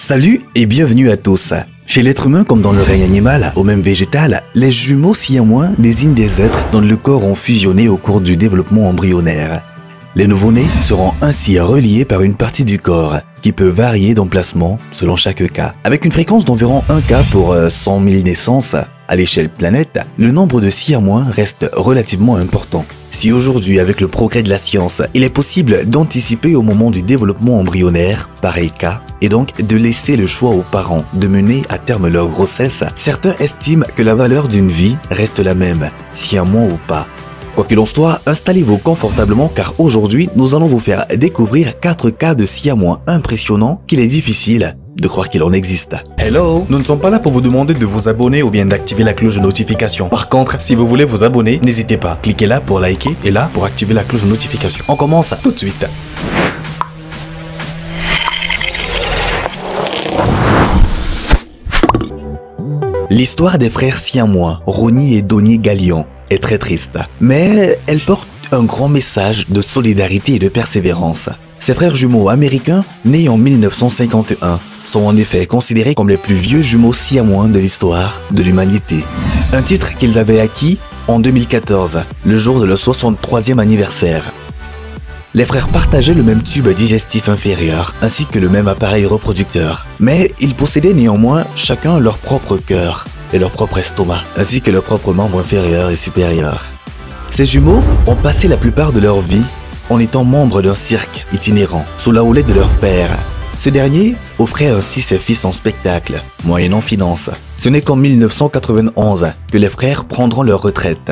Salut et bienvenue à tous. Chez l'être humain comme dans le règne animal ou même végétal, les jumeaux siamois désignent des êtres dont le corps ont fusionné au cours du développement embryonnaire. Les nouveau-nés seront ainsi reliés par une partie du corps qui peut varier d'emplacement selon chaque cas. Avec une fréquence d'environ 1 cas pour 100 000 naissances à l'échelle planète, le nombre de siamois reste relativement important. Si aujourd'hui, avec le progrès de la science, il est possible d'anticiper au moment du développement embryonnaire pareil cas, et donc de laisser le choix aux parents de mener à terme leur grossesse, certains estiment que la valeur d'une vie reste la même, siamois ou pas. Quoi qu'il en soit, installez-vous confortablement car aujourd'hui, nous allons vous faire découvrir 4 cas de siamois impressionnants qu'il est difficile de croire qu'il en existe. Hello! Nous ne sommes pas là pour vous demander de vous abonner ou bien d'activer la cloche de notification. Par contre, si vous voulez vous abonner, n'hésitez pas. Cliquez là pour liker et là pour activer la cloche de notification. On commence tout de suite. L'histoire des frères siamois, Ronnie et Donnie Gallion, est très triste. Mais elle porte un grand message de solidarité et de persévérance. Ces frères jumeaux américains, nés en 1951, sont en effet considérés comme les plus vieux jumeaux siamois de l'histoire de l'humanité. Un titre qu'ils avaient acquis en 2014, le jour de leur 63e anniversaire. Les frères partageaient le même tube digestif inférieur, ainsi que le même appareil reproducteur. Mais ils possédaient néanmoins chacun leur propre cœur et leur propre estomac, ainsi que leurs propres membres inférieurs et supérieurs. Ces jumeaux ont passé la plupart de leur vie en étant membres d'un cirque itinérant, sous la houlette de leur père. Ce dernier offrait ainsi ses fils en spectacle, moyennant finance. Ce n'est qu'en 1991 que les frères prendront leur retraite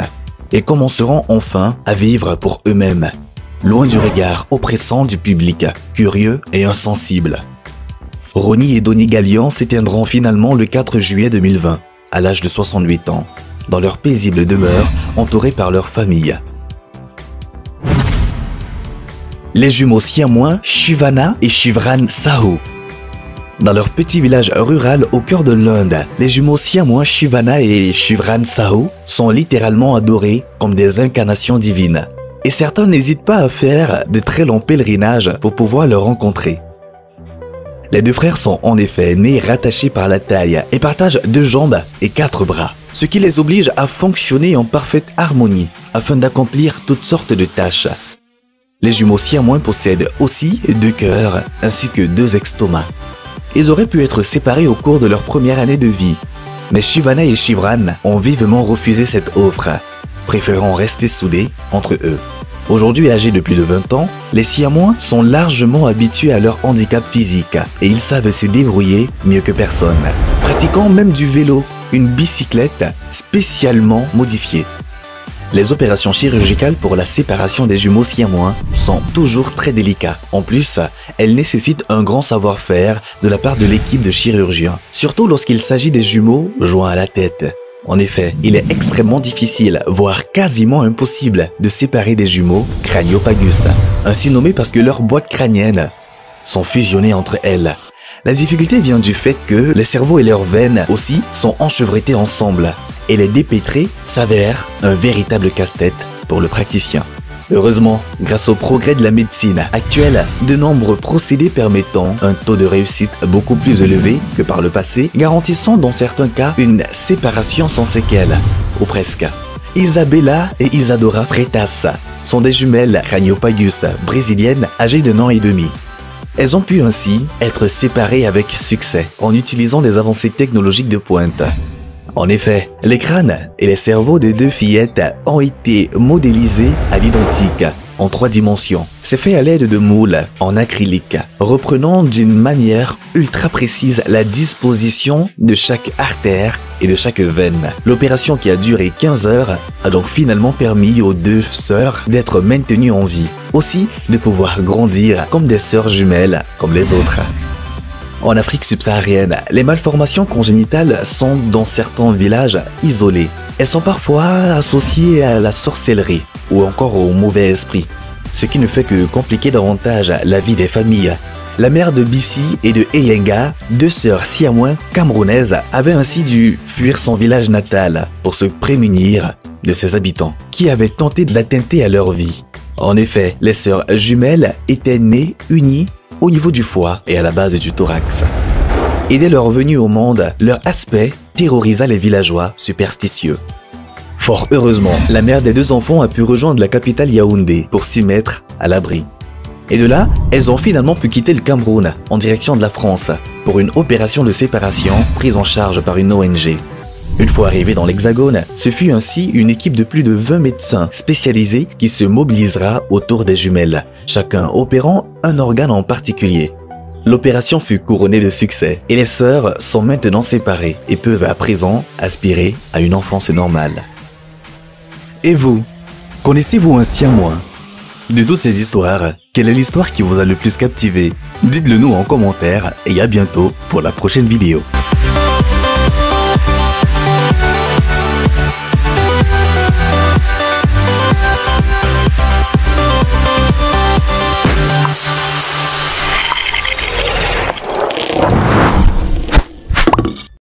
et commenceront enfin à vivre pour eux-mêmes, loin du regard oppressant du public, curieux et insensible. Ronnie et Donnie Gallion s'éteindront finalement le 4 juillet 2020, à l'âge de 68 ans, dans leur paisible demeure entourés par leur famille. Les jumeaux siamois Shivana et Shivran Sahu. Dans leur petit village rural au cœur de l'Inde, les jumeaux siamois Shivana et Shivran Sahu sont littéralement adorés comme des incarnations divines. Et certains n'hésitent pas à faire de très longs pèlerinages pour pouvoir les rencontrer. Les deux frères sont en effet nés rattachés par la taille et partagent 2 jambes et 4 bras, ce qui les oblige à fonctionner en parfaite harmonie afin d'accomplir toutes sortes de tâches. Les jumeaux siamois possèdent aussi 2 cœurs ainsi que 2 estomacs. Ils auraient pu être séparés au cours de leur première année de vie, mais Shivana et Shivran ont vivement refusé cette offre, préférant rester soudés entre eux. Aujourd'hui âgés de plus de 20 ans, les siamois sont largement habitués à leur handicap physique et ils savent se débrouiller mieux que personne, pratiquant même du vélo, une bicyclette spécialement modifiée. Les opérations chirurgicales pour la séparation des jumeaux siamois sont toujours très délicates. En plus, elles nécessitent un grand savoir-faire de la part de l'équipe de chirurgiens, surtout lorsqu'il s'agit des jumeaux joints à la tête. En effet, il est extrêmement difficile, voire quasiment impossible, de séparer des jumeaux craniopagus, ainsi nommés parce que leurs boîtes crâniennes sont fusionnées entre elles. La difficulté vient du fait que les cerveaux et leurs veines aussi sont enchevêtrés ensemble, et les dépêtrer s'avère un véritable casse-tête pour le praticien. Heureusement, grâce au progrès de la médecine actuelle, de nombreux procédés permettant un taux de réussite beaucoup plus élevé que par le passé, garantissant dans certains cas une séparation sans séquelles, ou presque. Isabella et Isadora Freitas sont des jumelles craniopagus brésiliennes âgées d'1 an et demi. Elles ont pu ainsi être séparées avec succès en utilisant des avancées technologiques de pointe. En effet, les crânes et les cerveaux des 2 fillettes ont été modélisés à l'identique, en 3 dimensions. C'est fait à l'aide de moules en acrylique, reprenant d'une manière ultra précise la disposition de chaque artère et de chaque veine. L'opération qui a duré 15 heures a donc finalement permis aux 2 sœurs d'être maintenues en vie, aussi de pouvoir grandir comme des sœurs jumelles comme les autres. En Afrique subsaharienne, les malformations congénitales sont dans certains villages isolés. Elles sont parfois associées à la sorcellerie ou encore au mauvais esprit, ce qui ne fait que compliquer davantage la vie des familles. La mère de Bissi et de Eyenga, 2 sœurs siamois camerounaises, avait ainsi dû fuir son village natal pour se prémunir de ses habitants, qui avaient tenté d'attenter à leur vie. En effet, les sœurs jumelles étaient nées unies au niveau du foie et à la base du thorax. Et dès leur venue au monde, leur aspect terrorisa les villageois superstitieux. Fort heureusement, la mère des deux enfants a pu rejoindre la capitale Yaoundé pour s'y mettre à l'abri. Et de là, elles ont finalement pu quitter le Cameroun en direction de la France pour une opération de séparation prise en charge par une ONG. Une fois arrivées dans l'Hexagone, ce fut ainsi une équipe de plus de 20 médecins spécialisés qui se mobilisera autour des jumelles, chacun opérant un organe en particulier. L'opération fut couronnée de succès et les sœurs sont maintenant séparées et peuvent à présent aspirer à une enfance normale. Et vous, connaissez-vous un siamois? De toutes ces histoires, quelle est l'histoire qui vous a le plus captivé? Dites-le nous en commentaire et à bientôt pour la prochaine vidéo.